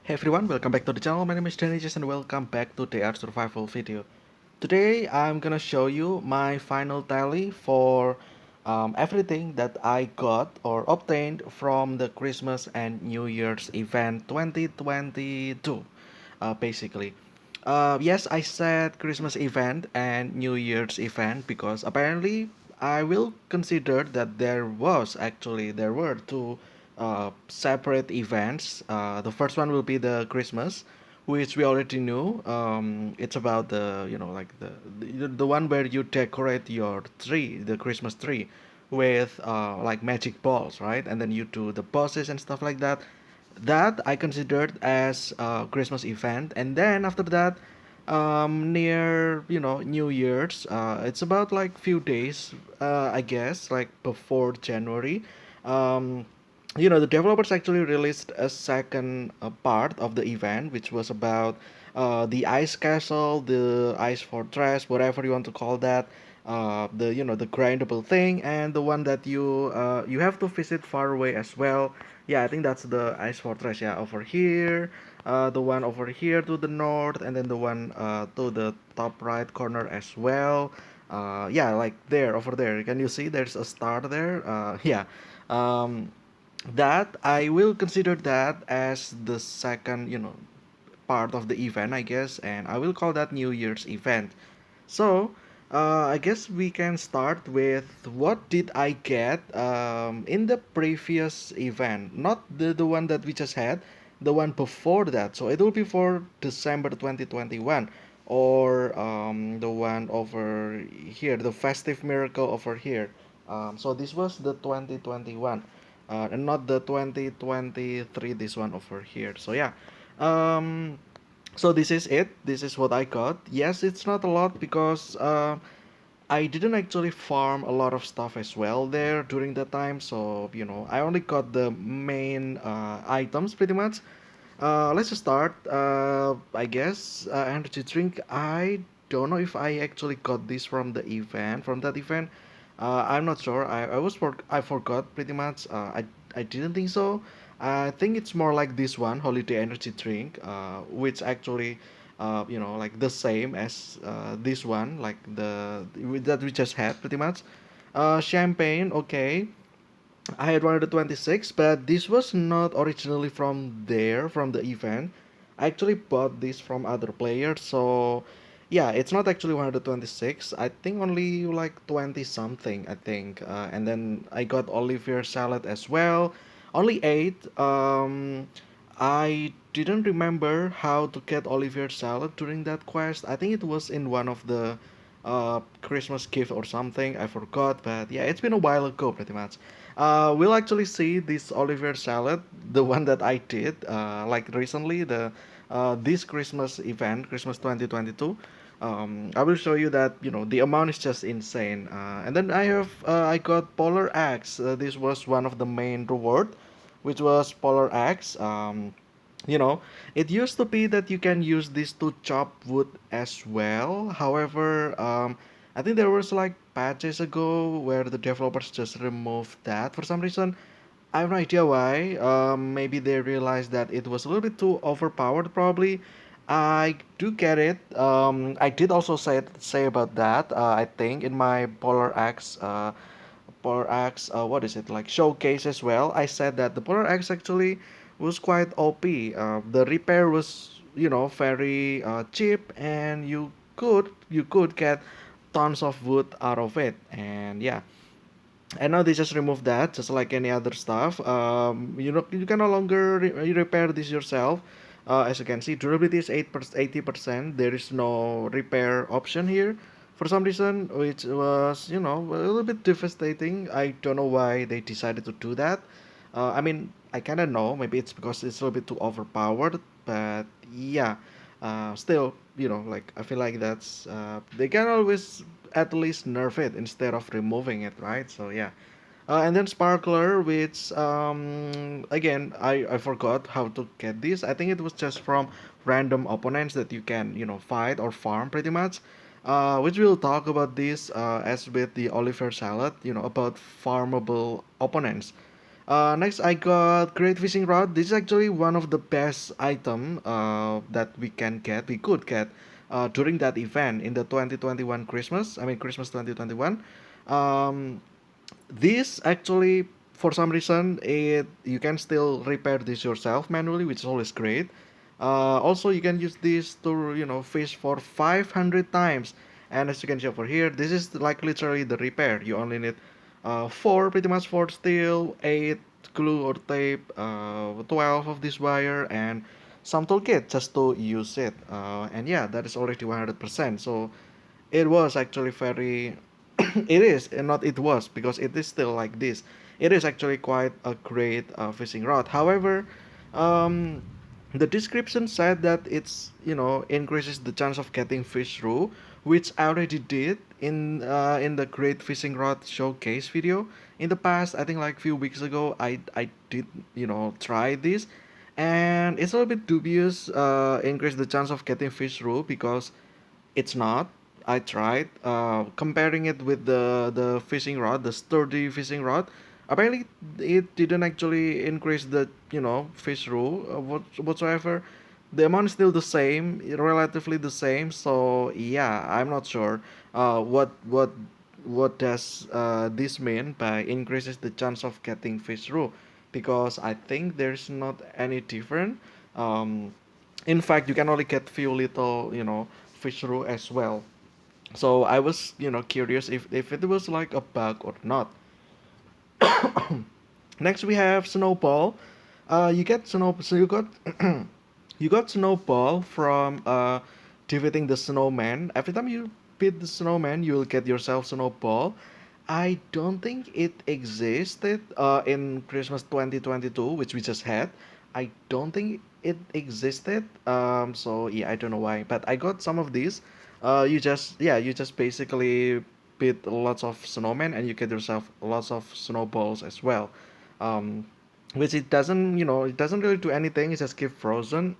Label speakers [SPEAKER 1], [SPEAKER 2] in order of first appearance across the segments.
[SPEAKER 1] Hey everyone, welcome back to the channel. My name is Dennis and welcome back to the Art Survival video. Today I'm gonna show you my final tally for everything that I got or obtained from the Christmas and New Year's event 2022. Basically, yes, I said Christmas event and New Year's event because apparently I will consider that there were two separate events. The first one will be the Christmas, which we already knew. It's about the one where you decorate your tree, the Christmas tree, with like magic balls, right? And then you do the bosses and stuff like that. That I considered as a Christmas event, and then after that, near New Year's, it's about like few days, I guess, like before January. Um, the developers actually released a second part of the event, which was about the ice castle, the ice fortress, whatever you want to call that, the grindable thing, and the one that you have to visit far away as well. Yeah, I think that's the ice fortress. Yeah, over here, the one over here to the north, and then the one to the top right corner as well. Yeah, like there, over there. Can you see? There's a star there. Yeah. Um, that I will consider that as the second, part of the event, I guess, and I will call that New Year's event. So, I guess we can start with what did I get in the previous event, not the one that we just had, the one before that. So it will be for December 2021, or the one over here, the festive miracle over here. So this was the 2021, and not the 2023. This one over here. So yeah. Um, so this is it. This is what I got. Yes, it's not a lot because I didn't actually farm a lot of stuff as well there during that time. So I only got the main items pretty much. Let's just start. I guess energy drink. I don't know if I actually got this from the event, from that event. I'm not sure. I forgot pretty much. I didn't think so. I think it's more like this one, holiday energy drink, which actually, like the same as this one, like that we just had pretty much. Champagne, okay. I had 126, but this was not originally from there, from the event. I actually bought this from other players, so yeah, it's not actually 126. I think only like 20 something, I think. And then I got Olivier salad as well. Only 8. I didn't remember how to get Olivier salad during that quest. I think it was in one of the Christmas gift or something. I forgot, but yeah, it's been a while ago, pretty much. We'll actually see this Olivier salad, the one that I did, like recently, the this Christmas event, Christmas 2022. I will show you that the amount is just insane. And then I got Polar Axe. This was one of the main reward, which was Polar Axe. You know, it used to be that you can use this to chop wood as well. However, I think there was like patches ago where the developers just removed that for some reason. I have no idea why. Maybe they realized that it was a little bit too overpowered, probably. I do get it. I did also say about that. I think in my Polar Axe, what is it like showcase as well? I said that the Polar Axe actually was quite OP. The repair was very cheap, and you could get tons of wood out of it. And yeah, and now they just remove that, just like any other stuff. You can no longer repair this yourself. As you can see, durability is 80%. There is no repair option here for some reason, which was a little bit devastating. I don't know why they decided to do that. I mean, I kind of know. Maybe it's because it's a little bit too overpowered. But yeah, still, like I feel like they can always at least nerf it instead of removing it, right? So yeah. And then Sparkler, which again I forgot how to get this. I think it was just from random opponents that you can fight or farm pretty much. Which we'll talk about this as with the Oliver salad, about farmable opponents. Next, I got Great Fishing Rod. This is actually one of the best item that we could get during that event in the 2021 Christmas. I mean Christmas 2021. Um, this actually, for some reason, it you can still repair this yourself manually, which is always great. Also, you can use this to fish for 500 times, and as you can see over here, this is like literally the repair. You only need four, pretty much four steel, eight glue or tape, 12 of this wire, and some toolkit just to use it. And yeah, that is already 100%. So it was actually very it is, and not it was, because it is still like this. It is actually quite a great fishing rod. However, um, the description said that it's increases the chance of getting fish through, which I already did in the Great Fishing Rod Showcase video in the past. I think like few weeks ago, I did try this, and it's a little bit dubious. Increase the chance of getting fish through because it's not. I tried comparing it with the fishing rod, the sturdy fishing rod. Apparently, it didn't actually increase the fish roe whatsoever. The amount is still the same, relatively the same. So yeah, I'm not sure. What does this mean by increases the chance of getting fish roe? Because I think there's not any different. Um, in fact, you can only get few little fish roe as well. So I was curious if it was like a bug or not. Next we have snowball. You get snow so you got you got snowball from defeating the snowman. Every time you beat the snowman, you will get yourself snowball. I don't think it existed in Christmas 2022, which we just had. I don't think it existed. So yeah, I don't know why, but I got some of these. You just basically beat lots of snowmen and you get yourself lots of snowballs as well. Um, which it doesn't really do anything. It just keep frozen.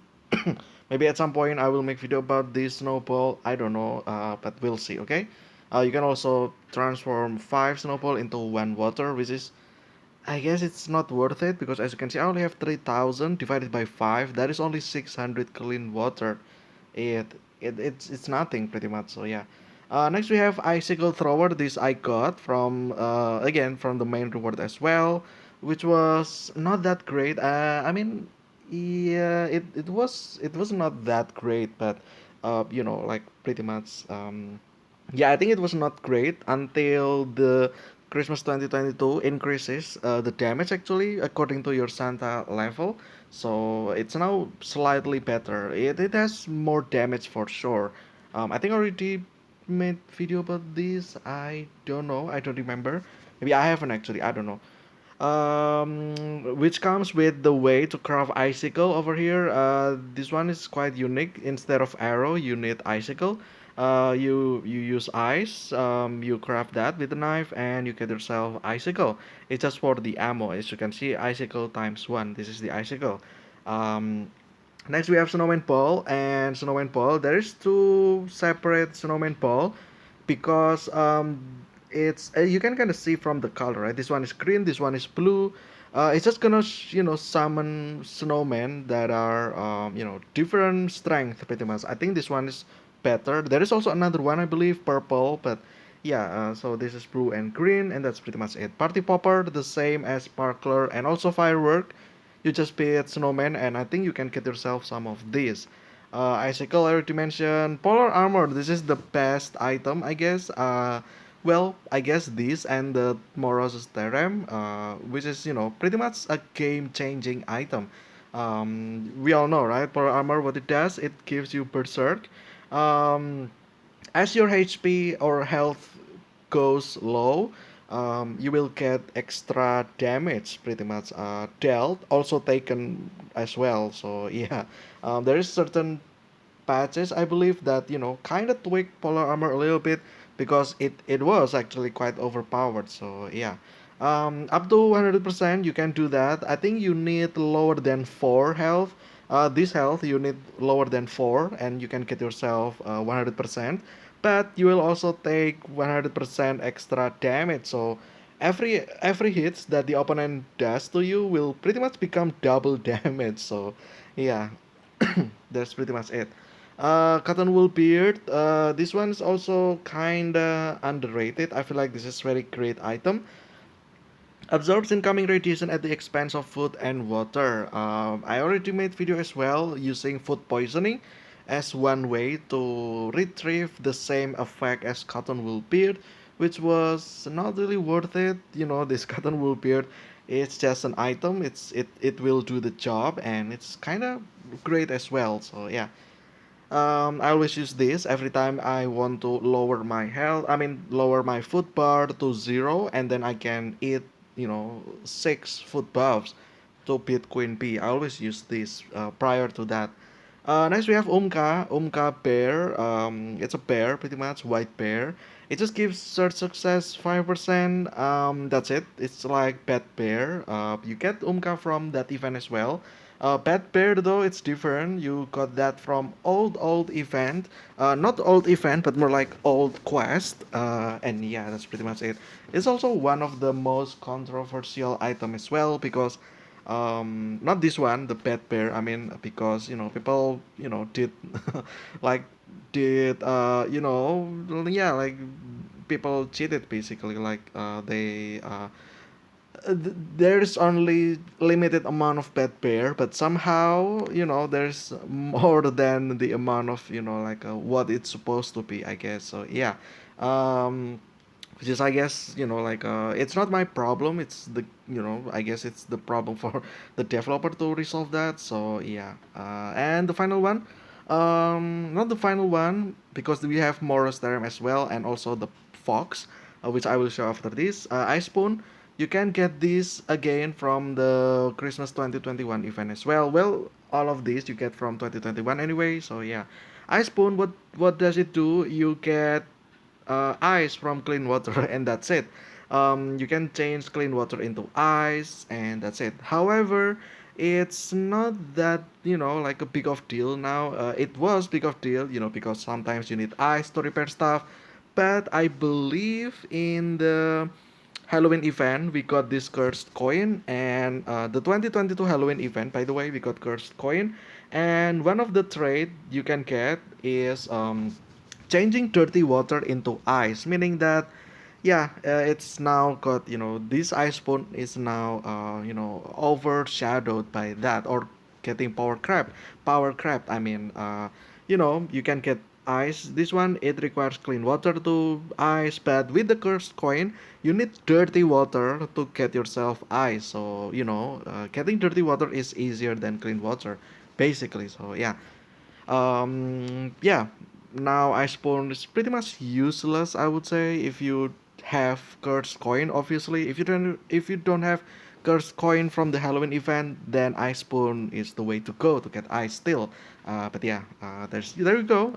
[SPEAKER 1] Maybe at some point I will make video about this snowball. I don't know, but we'll see. Okay. You can also transform five snowball into one water, which is I guess it's not worth it because as you can see, I only have 3,000 divided by five. That is only 600 clean water. It's nothing pretty much. So yeah. Next we have icicle thrower. This I got from again from the main reward as well, which was not that great. I mean, yeah, it was not that great, but like pretty much yeah, I think it was not great until the Christmas 2022 increases the damage actually according to your Santa level. So it's now slightly better. It has more damage for sure. I think I already made video about this. I don't know. I don't remember. Maybe I haven't actually. I don't know. Which comes with the way to craft icicle over here. This one is quite unique. Instead of arrow, you need icicle. You use ice. You craft that with a knife, and you get yourself icicle. It's just for the ammo. As you can see, icicle times one. This is the icicle. Um, Next we have snowman ball and snowman ball. There is two separate snowman ball because it's you can kind of see from the color, right? This one is green, this one is blue. It's just gonna summon snowmen that are different strength pretty much. I think this one is better. There is also another one I believe purple, but yeah. So this is blue and green, and that's pretty much it. Party popper the same as sparkler and also firework. You just pay at snowman, and I think you can get yourself some of these. Icicle I already mentioned. Polar armor. This is the best item, I guess. Well, I guess this and the Morosus Terem, which is pretty much a game-changing item. We all know, right? Polar armor, what it does, it gives you berserk. Um, as your HP or health goes low, you will get extra damage pretty much dealt, also taken as well. So yeah, there is certain patches I believe that kind of tweak polar armor a little bit because it was actually quite overpowered. So yeah. Up to 100% you can do that. I think you need lower than 4 health. This health you need lower than 4 and you can get yourself 100%, but you will also take 100% extra damage. So every hits that the opponent does to you will pretty much become double damage. So yeah, that's pretty much it. Cotton Wool Beard. This one is also kinda underrated. I feel like this is very great item. Absorbs incoming radiation at the expense of food and water. I already made video as well using food poisoning as one way to retrieve the same effect as cotton wool beard, which was not really worth it. You know, this cotton wool beard, it's just an item. It will do the job, and it's kind of great as well. So yeah. I always use this every time I want to lower my health. I mean, lower my food bar to zero, and then I can eat, 6 food buffs to beat Queen Bee. I always use this prior to that. Next we have Umka, Umka bear. It's a bear, pretty much white bear. It just gives search success 5%. That's it. It's like Bad Bear. You get Umka from that event as well. Bad Bear though it's different. You got that from old event. Not old event, but more like old quest. And yeah, that's pretty much it. It's also one of the most controversial item as well because not this one, the Bad Bear. I mean, because people did like yeah, like people cheated basically. Like there's only limited amount of Bad Bear, but somehow there's more than the amount of like what it's supposed to be, I guess. So yeah. um which is, I guess, like it's not my problem. It's the I guess it's the problem for the developer to resolve that. So yeah. And the final one, not the final one, because we have Moros Theorem as well, and also the Fox, which I will show after this. Ice Spoon, you can get this again from the Christmas 2021 event as well. Well, all of these you get from 2021 anyway. So yeah. Ice Spoon, what does it do? You get ice from clean water, and that's it. You can change clean water into ice, and that's it. However, it's not that like a big of deal now. It was big of deal, because sometimes you need ice to repair stuff. But I believe in the Halloween event we got this cursed coin, and the 2022 Halloween event, by the way, we got cursed coin, and one of the trade you can get is changing dirty water into ice, meaning that yeah, it's now got this ice spoon is now overshadowed by that, or getting power crab. I mean, you can get ice. This one, it requires clean water to ice, but with the cursed coin you need dirty water to get yourself ice. So getting dirty water is easier than clean water basically. So yeah. Yeah, now Iceborne is pretty much useless, I would say, if you have cursed coin. Obviously, if you don't have cursed coin from the Halloween event, then Iceborne is the way to go to get ice still. But yeah, there you go.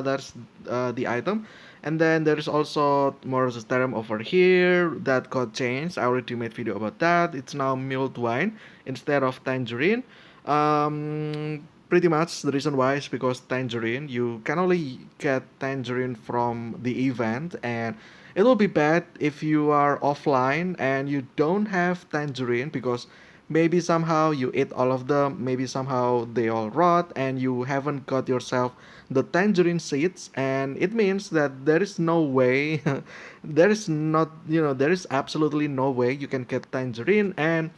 [SPEAKER 1] That's the item. And then there is also Moros's Theorem over here that got changed. I already made video about that. It's now mulled wine instead of tangerine. Pretty much the reason why is because tangerine, you can only get tangerine from the event, and it will be bad if you are offline and you don't have tangerine, because maybe somehow you ate all of them, maybe somehow they all rot, and you haven't got yourself the tangerine seeds, and it means that there is no way there is absolutely no way you can get tangerine, and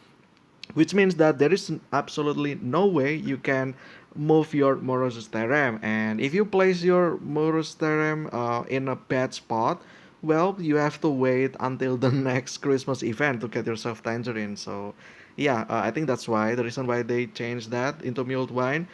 [SPEAKER 1] which means that there is absolutely no way you can move your Morosus Theorem. And if you place your Morosus Theorem in a bad spot, well, you have to wait until the next Christmas event to get yourself Tangerine. So, yeah, I think that's why the reason why they changed that into mulled wine.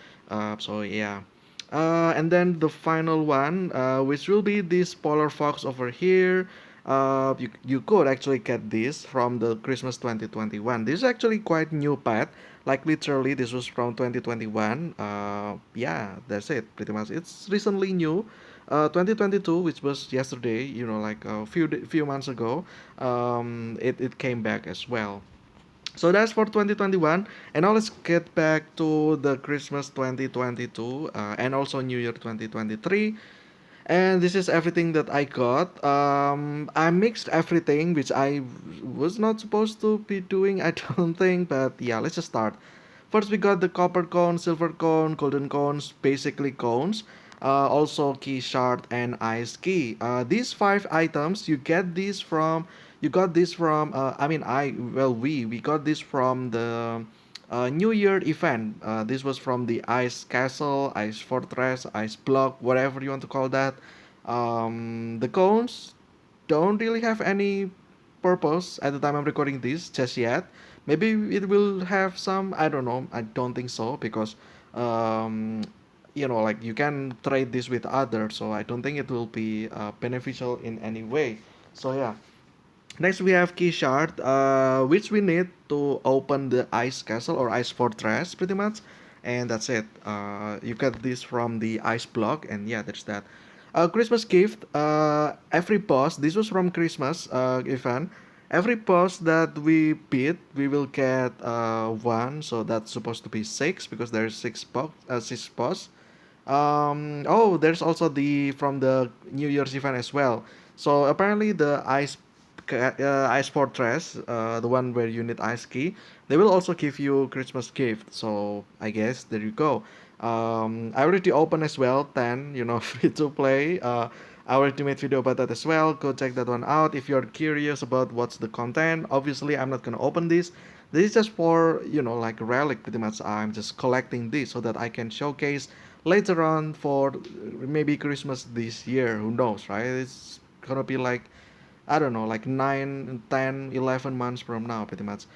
[SPEAKER 1] So yeah. And then the final one, which will be this Polar Fox over here. You could actually get this from the Christmas 2021. This is actually quite new pet. Like literally, this was from 2021. Yeah, that's it. Pretty much, it's recently new. 2022, which was yesterday. Like a few months ago. It came back as well. So that's for 2021. And now let's get back to the Christmas 2022 and also New Year 2023. And this is everything that I got. I mixed everything, which I was not supposed to be doing, I don't think. But yeah, let's just start. First, we got the copper cone, silver cone, golden cones, basically cones. Also, key shard and ice key. These five items, you got this from. I mean, we got this from the New Year event. This was from the Ice Castle, Ice Fortress, Ice Block, whatever you want to call that. The cones don't really have any purpose at the time I'm recording this just yet. Maybe it will have some. I don't know. I don't think so because, um, like you can trade this with others. So I don't think it will be beneficial in any way. So yeah. Next, we have key shard, which we need to open the ice castle or ice fortress, pretty much, and that's it. You get this from the ice block, and yeah, that's that. Christmas gift. Every boss. This was from Christmas event. Every boss that we beat, we will get one. So that's supposed to be six because there's six boss. Oh, there's also the from the New Year's event as well. So apparently the ice fortress, the one where you need ice key, they will also give you Christmas gift. So I guess there you go. I already opened as well 10, free to play. I already made video about that as well. Go check that one out if you're curious about what's the content. Obviously, I'm not gonna open this. This is just for like a relic pretty much. I'm just collecting this so that I can showcase later on for maybe Christmas this year. Who knows, right? It's gonna be like I don't know, like 9, 10, 11 months from now, pretty much.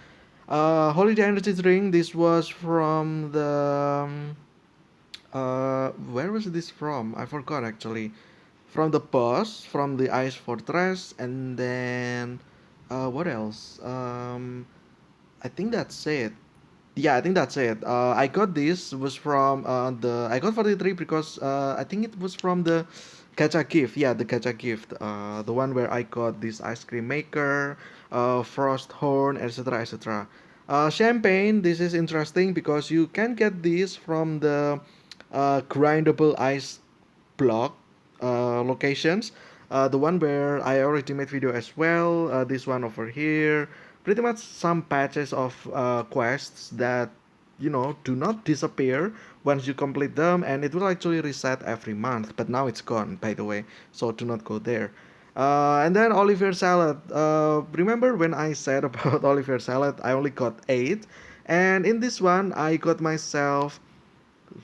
[SPEAKER 1] Holiday Energy Drink, this was from the. Where was this from? I forgot actually. From the boss, from the Ice Fortress, and then. What else? I think that's it. Yeah, I think that's it. I got this was from I got 43 because I think it was from the Gacha gift. Yeah, the Gacha gift. The one where I got this ice cream maker, frost horn, etc., etc. Champagne. This is interesting because you can get this from the grindable ice block locations. The one where I already made video as well. This one over here. Pretty much some patches of quests that do not disappear once you complete them, and it will actually reset every month. But now it's gone, by the way, so do not go there. And then Olivier salad. Remember when I said about Olivier salad? I only got 8, and in this one I got myself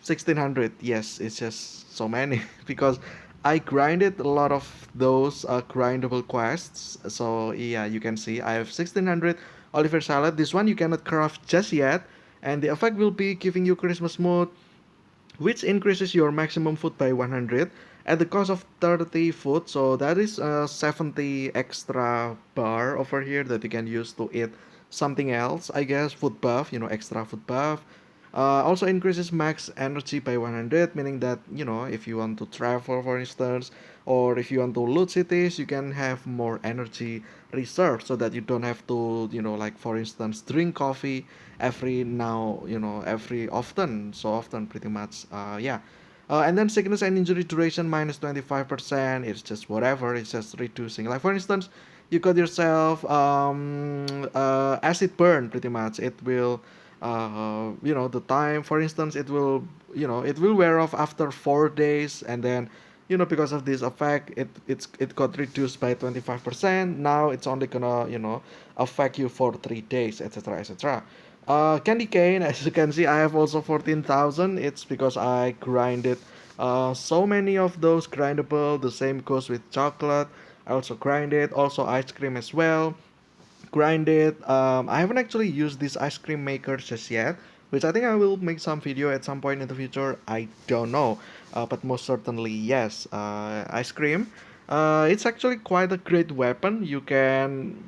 [SPEAKER 1] 1600. Yes, it's just so many because I grinded a lot of those grindable quests. So yeah, you can see I have 1600 Oliver salad. This one you cannot craft just yet, and the effect will be giving you Christmas mode, which increases your maximum food by 100 at the cost of 30 food. So that is 70 extra bar over here that you can use to eat something else, I guess. Food buff, extra food buff. Also increases max energy by 100, meaning that if you want to travel, for instance, or if you want to loot cities, you can have more energy reserved so that you don't have to like for instance drink coffee every often, so often, pretty much. Yeah. And then sickness and injury duration minus 25%. It's just whatever. It's just reducing. Like for instance, you got yourself acid burn. Pretty much, it will, the time. For instance, it will wear off after 4 days, and then, because of this effect, it got reduced by 25%. Now it's only gonna, affect you for 3 days, etc., etc. Candy cane, as you can see, I have also 14,000. It's because I grinded so many of those grindable. The same goes with chocolate. I also grinded, also ice cream as well. Grinded. I haven't actually used this ice cream maker just yet, which I think I will make some video at some point in the future. I don't know, but most certainly yes. Ice cream. It's actually quite a great weapon. You can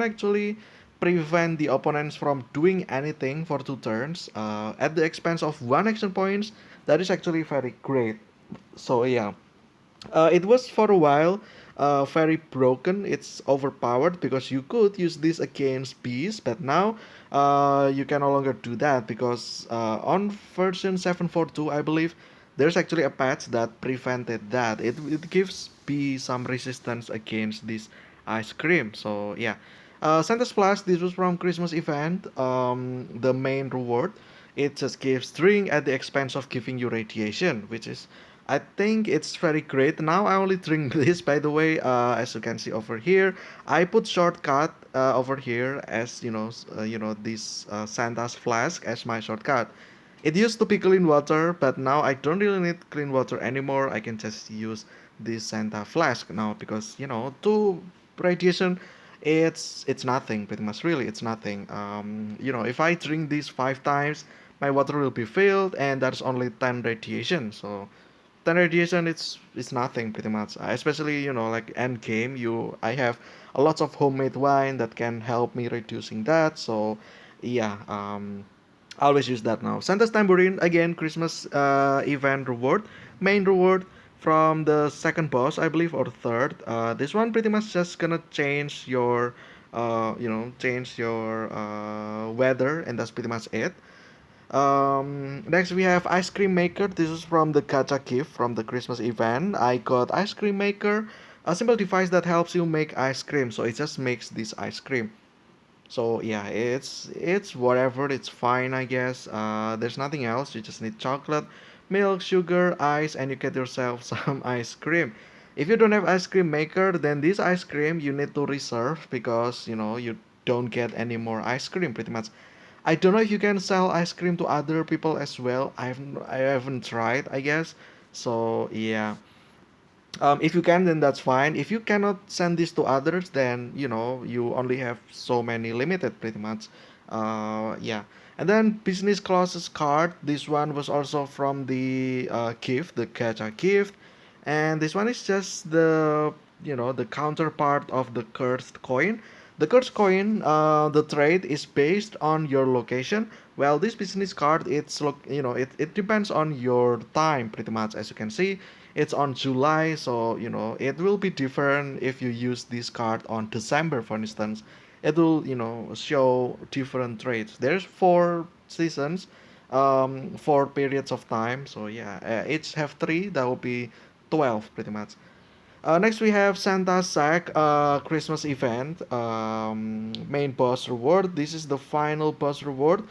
[SPEAKER 1] actually prevent the opponents from doing anything for 2 turns at the expense of 1 action points. That is actually very great. So yeah, it was for a while very broken. It's overpowered because you could use this against bees, but now you can no longer do that because on version 7.42, I believe, there's actually a patch that prevented that. It gives B some resistance against this ice cream. So yeah, Santa Splash. This was from Christmas event. The main reward, it just gives drink at the expense of giving you radiation, which is, I think it's very great. Now I only drink this, by the way. As you can see over here, I put shortcut over here as this Santa's flask as my shortcut. It used to be clean water, but now I don't really need clean water anymore. I can just use this Santa flask now because to radiation, it's nothing pretty much. Really, it's nothing. If I drink this 5 times, my water will be filled, and that's only 10 radiation. So 10 radiation, it's nothing pretty much. Especially like end game, I have a lot of homemade wine that can help me reducing that. So yeah, I always use that now. Santa's Tambourine, again, Christmas event reward. Main reward from the second boss, I believe, or third. This one pretty much just gonna change your weather, and that's pretty much it. Next we have ice cream maker. This is from the gacha gift from the Christmas event. I got ice cream maker, a simple device that helps you make ice cream. So it just makes this ice cream. So yeah, it's whatever. It's fine, I guess. There's nothing else. You just need chocolate, milk, sugar, ice, and you get yourself some ice cream. If you don't have ice cream maker, then this ice cream you need to reserve because you don't get any more ice cream pretty much. I don't know if you can sell ice cream to other people as well. I haven't tried, I guess. So yeah. If you can, then that's fine. If you cannot send this to others, then you only have so many limited, pretty much. Yeah. And then business classes card. This one was also from the gift, the gacha gift, and this one is just the counterpart of the cursed coin. The cursed coin, the trade is based on your location. Well, this business card, it depends on your time pretty much. As you can see, it's on July, so it will be different if you use this card on December, for instance. It will show different trades. There's 4 seasons, 4 periods of time. So yeah, each have three. That will be 12 pretty much. Next we have Santa Sack Christmas event, main boss reward. This is the final boss reward.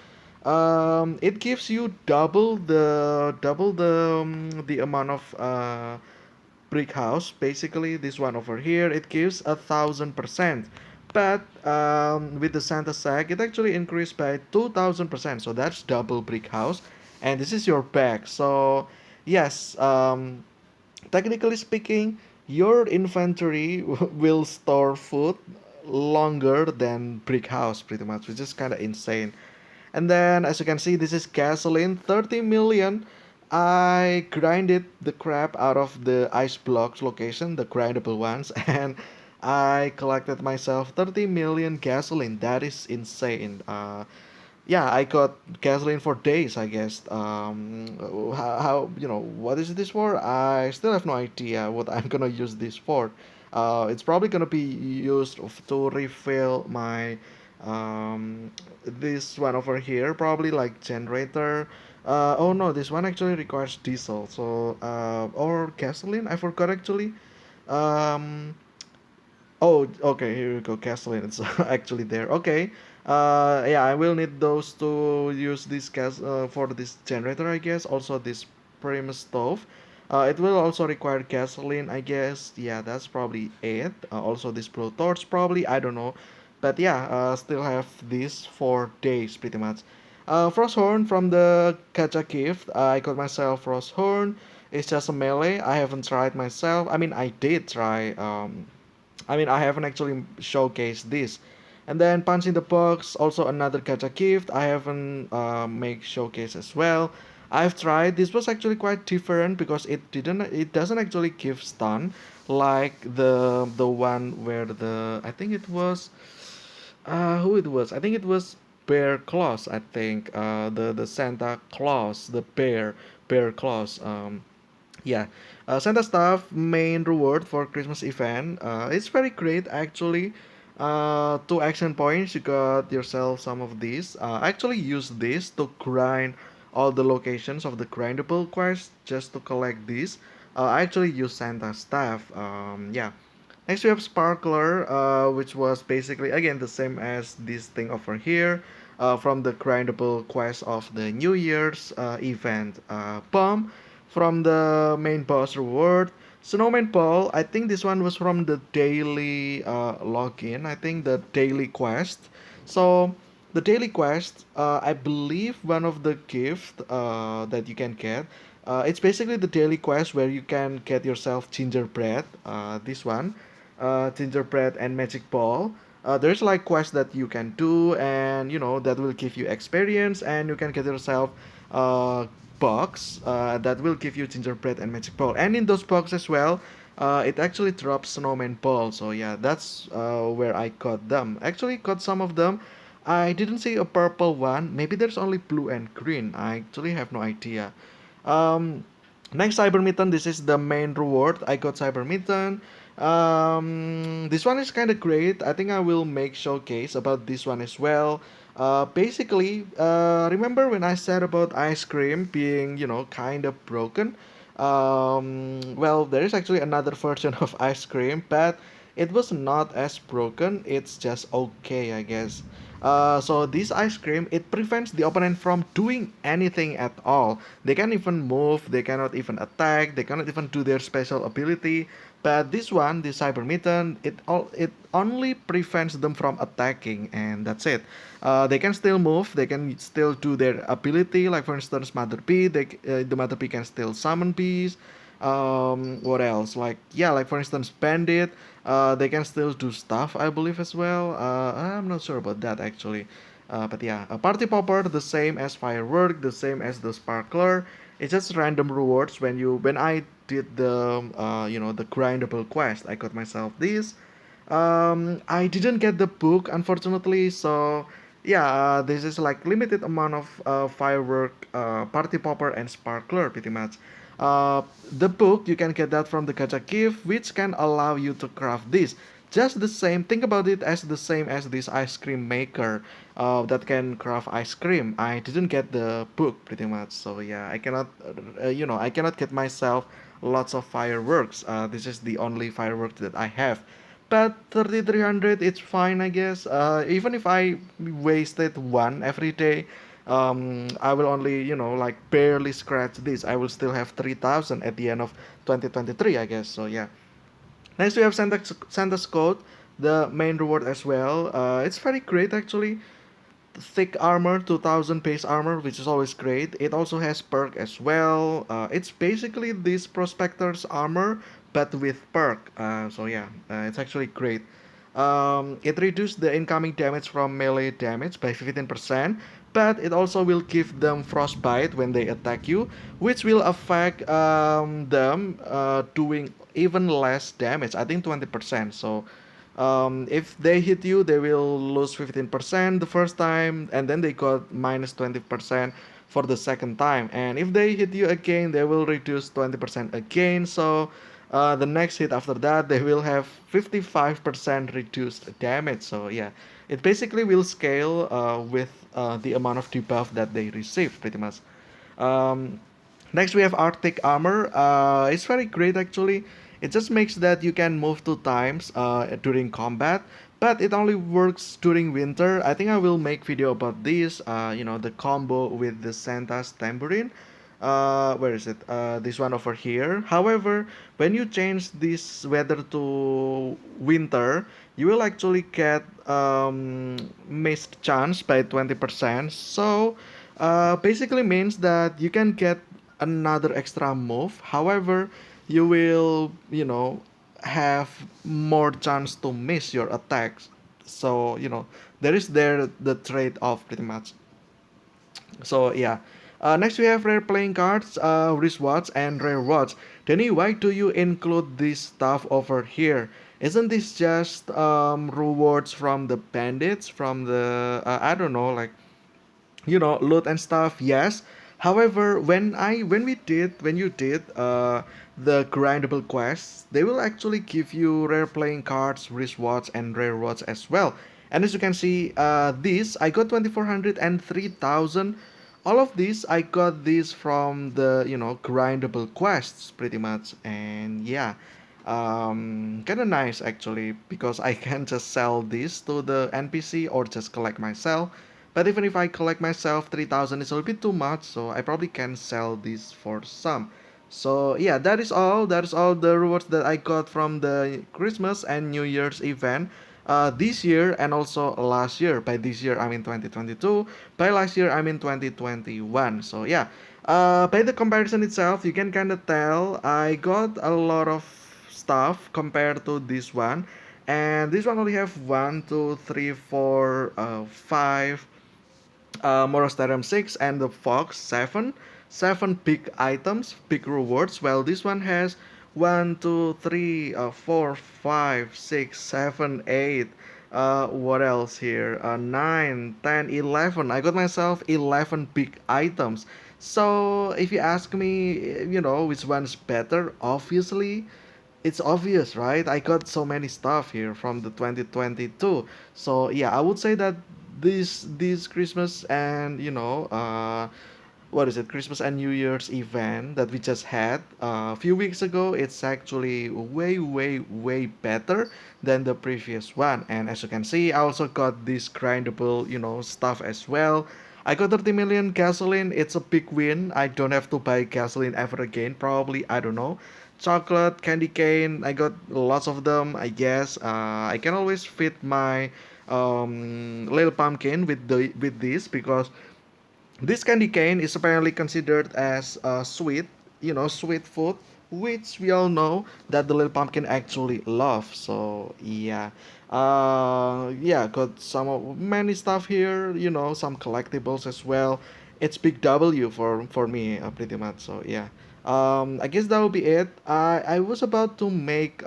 [SPEAKER 1] It gives you double the amount of brick house. Basically, this one over here, it gives 1,000%. But with the Santa Sack, it actually increased by 2,000%. So that's double brick house, and this is your bag. So yes, technically speaking, your inventory will store food longer than brick house pretty much, which is kind of insane. And then as you can see, this is gasoline, 30 million. I grinded the crap out of the ice blocks location, the grindable ones, and I collected myself 30 million gasoline. That is insane. Yeah, I got gasoline for days, I guess. What is this for? I still have no idea what I'm gonna use this for. It's probably gonna be used to refill my this one over here, probably like generator. Oh no, this one actually requires diesel, so or gasoline. I forgot actually. Um, Oh, okay, here we go. Gasoline. It's actually there. Okay. Yeah, I will need those to use this gas for this generator, I guess. Also, this Primus stove. It will also require gasoline, I guess. Yeah, that's probably it. Also, this blowtorch, probably. I don't know. But yeah, still have this for days, pretty much. Frosthorn from the gacha gift. I got myself Frosthorn. It's just a melee. I haven't tried myself. I mean, I did try. I haven't actually showcased this. And then Punch in the Box, also another gacha gift. I haven't make showcase as well. I've tried. This was actually quite different because it doesn't actually give stun like the one where I think it was who it was. I think it was Bear Claus. I think the Santa Claus, the Bear Claus. Yeah, Santa Stuff main reward for Christmas event. It's very great actually. 2 action points. You got yourself some of these. I actually use this to grind all the locations of the grindable quest just to collect these. I actually use Santa staff. Yeah. Next we have Sparkler, which was basically again the same as this thing over here, from the grindable quest of the New Year's event. Bomb from the main boss reward. Snowman Ball, I think this one was from the daily login. I think the daily quest. So the daily quest, I believe one of the gift that you can get. It's basically the daily quest where you can get yourself gingerbread. This one gingerbread and magic ball. There's like quests that you can do, and that will give you experience, and you can get yourself uh, box that will give you gingerbread and magic ball. And in those boxes as well, it actually drops snowman ball. So yeah, that's where I got them. Actually, got some of them. I didn't see a purple one. Maybe there's only blue and green. I actually have no idea. Um, Next, Cybermitten. This is the main reward. I got Cybermitten. This one is kind of great. I think I will make showcase about this one as well. Basically, remember when I said about ice cream being, kind of broken? Well, there is actually another version of ice cream, but it was not as broken. It's just okay, I guess. So this ice cream, it prevents the opponent from doing anything at all. They can't even move, they cannot even attack, they cannot even do their special ability. But this one, the Cyber Mitten, it only prevents them from attacking, and that's it. They can still move, they can still do their ability. Like for instance, Mother Bee, the Mother Bee can still summon bees. What else? Like yeah, like for instance, Bandit. They can still do stuff, I believe as well. I'm not sure about that actually. But yeah, a party popper, the same as firework, the same as the sparkler. It's just random rewards when I did the the grindable quest. I got myself this. I didn't get the book unfortunately, so yeah, this is like limited amount of firework, party popper, and sparkler pretty much. Uh, the book you can get that from the gacha gift, which can allow you to craft this. Just the same. Think about it as the same as this ice cream maker that can craft ice cream. I didn't get the book pretty much, so yeah, I cannot, I cannot get myself lots of fireworks. This is the only fireworks that I have. But 3300, it's fine, I guess. Even if I wasted one every day, I will only, like barely scratch this. I will still have 3000 at the end of 2023, I guess. So yeah. Next we have Santa's Code, the main reward as well. It's very great actually. Thick armor, 2000 base armor, which is always great. It also has perk as well. It's basically this prospector's armor, but with perk. So yeah, it's actually great. It reduces the incoming damage from melee damage by 15%, but it also will give them frostbite when they attack you, which will affect them doing even less damage. I think 20%. So if they hit you, they will lose 15% the first time, and then they got minus 20% for the second time. And if they hit you again, they will reduce 20% again. So the next hit after that, they will have 55% reduced damage. So yeah, it basically will scale with the amount of debuff that they receive, pretty much. Um, Next, we have Arctic Armor. It's very great actually. It just makes that you can move 2 times during combat, but it only works during winter. I think I will make video about this. The combo with the Santa's tambourine. Where is it? This one over here. However, when you change this weather to winter, you will actually get missed chance by 20%. So basically means that you can get another extra move. However, you will, have more chance to miss your attacks. So, there is the trade-off pretty much. So yeah. Next we have rare playing cards, wristwatch, and rare watch. Danny, why do you include this stuff over here? Isn't this just rewards from the bandits, from the I don't know, like loot and stuff? Yes. However, when you did the grindable quests, they will actually give you rare playing cards, wristwatch, and rare watch as well. And as you can see, this I got 2400 and 3000 all of these I got these from the grindable quests pretty much. And yeah, kind of nice actually, because I can just sell this to the NPC or just collect myself. But even if I collect myself, 3000 is a little bit too much, so I probably can sell this for some. So yeah, that is all the rewards that I got from the Christmas and New Year's event this year and also last year. By this year I mean 2022, by last year I mean 2021. So yeah, by the comparison itself, you can kind of tell I got a lot of stuff compared to this one. And this one only have one, two, three, four, five, Morostarium 6, and the Fox 7. 7 big items, big rewards. Well, this one has 1, 2, 3, 4, 5, 6, 7, 8. What else here? 9, 10, 11. I got myself 11 big items. So, if you ask me, which one's better, obviously, it's obvious, right? I got so many stuff here from the 2022. So yeah, I would say that this Christmas and what is it, Christmas and New Year's event that we just had a few weeks ago, it's actually way, way, way better than the previous one. And as you can see, I also got this grindable, stuff as well. I got 30 million gasoline. It's a big win. I don't have to buy gasoline ever again. Probably, I don't know. Chocolate, candy cane. I got lots of them. I guess. I can always fit my little pumpkin with this, because this candy cane is apparently considered as sweet, sweet food, which we all know that the little pumpkin actually loves. So yeah, yeah, got many stuff here. Some collectibles as well. It's big W for me, pretty much. So yeah. I guess that will be it. I was about to make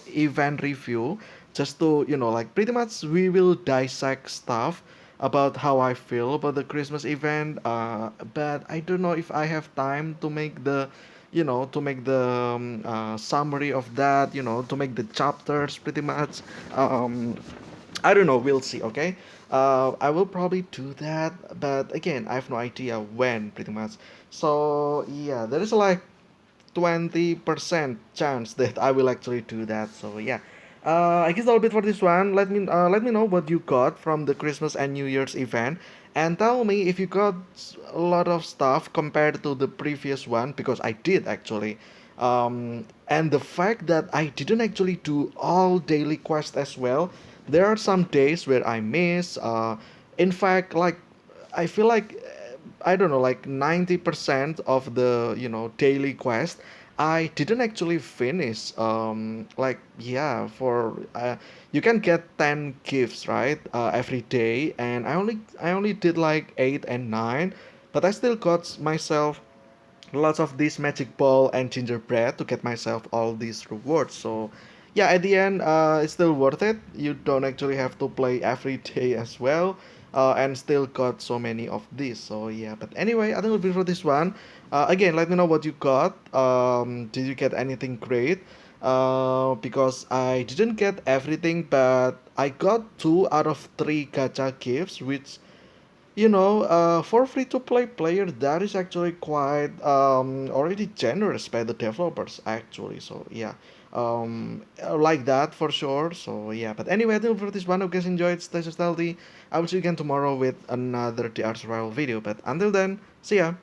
[SPEAKER 1] event review, just to like pretty much we will dissect stuff about how I feel about the Christmas event. But I don't know if I have time to make the summary of that. To make the chapters pretty much. I don't know. We'll see. Okay. I will probably do that, but again, I have no idea when, pretty much. So yeah, there is like 20% chance that I will actually do that. So yeah. I guess that'll be it for this one. Let me know what you got from the Christmas and New Year's event, and tell me if you got a lot of stuff compared to the previous one, because I did actually. And the fact that I didn't actually do all daily quests as well. There are some days where I miss. In fact, like I feel like I don't know, like 90% of the daily quest I didn't actually finish. Like yeah, for you can get 10 gifts, right? Every day, and I only did like 8 and 9, but I still got myself lots of this magic ball and gingerbread to get myself all these rewards. So yeah, at the end, it's still worth it. You don't actually have to play every day as well, and still got so many of these. So yeah, but anyway, I think it'll be for this one. Again, let me know what you got. Did you get anything great? Because I didn't get everything, but I got 2 out of 3 gacha gifts, which for free to play player, that is actually quite already generous by the developers actually. So yeah, I like that for sure. So yeah, but anyway, I think for this one, I hope you guys enjoyed. Stay so stealthy. I will see you again tomorrow with another TR survival video. But until then, see ya.